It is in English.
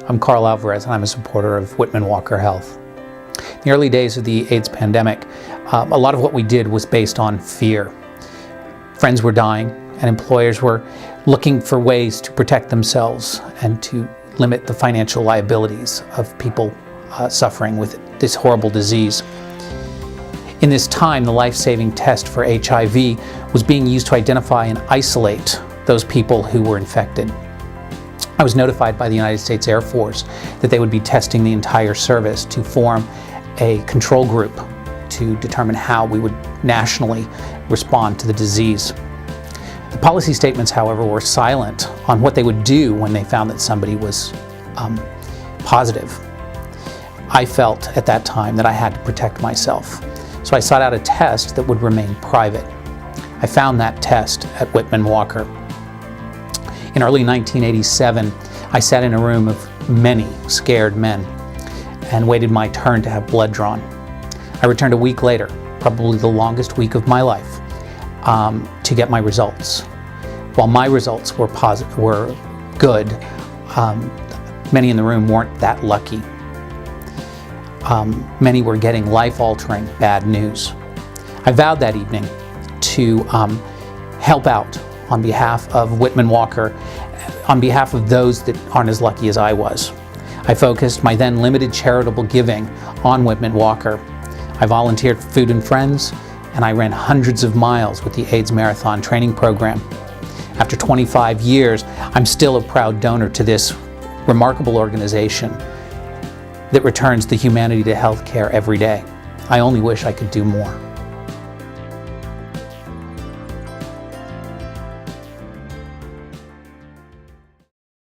I'm Karl and I'm a supporter of Whitman-Walker Health. In the early days of the AIDS pandemic, a lot of what we did was based on fear. Friends were dying, and employers were looking for ways to protect themselves and to limit the financial liabilities of people suffering with this horrible disease. In this time, the life-saving test for HIV was being used to identify and isolate those people who were infected. I was notified by the United States Air Force that they would be testing the entire service to form a control group to determine how we would nationally respond to the disease. The policy statements, however, were silent on what they would do when they found that somebody was positive. I felt at that time that I had to protect myself, so I sought out a test that would remain private. I found that test at Whitman-Walker. In early 1987, I sat in a room of many scared men and waited my turn to have blood drawn. I returned a week later, probably the longest week of my life, to get my results. While my results were good, many in the room weren't that lucky. Many were getting life-altering bad news. I vowed that evening to help out on behalf of Whitman-Walker, on behalf of those that aren't as lucky as I was. I focused my then limited charitable giving on Whitman-Walker. I volunteered for Food and Friends, and I ran hundreds of miles with the AIDS Marathon training program. After 25 years, I'm still a proud donor to this remarkable organization that returns the humanity to healthcare every day. I only wish I could do more.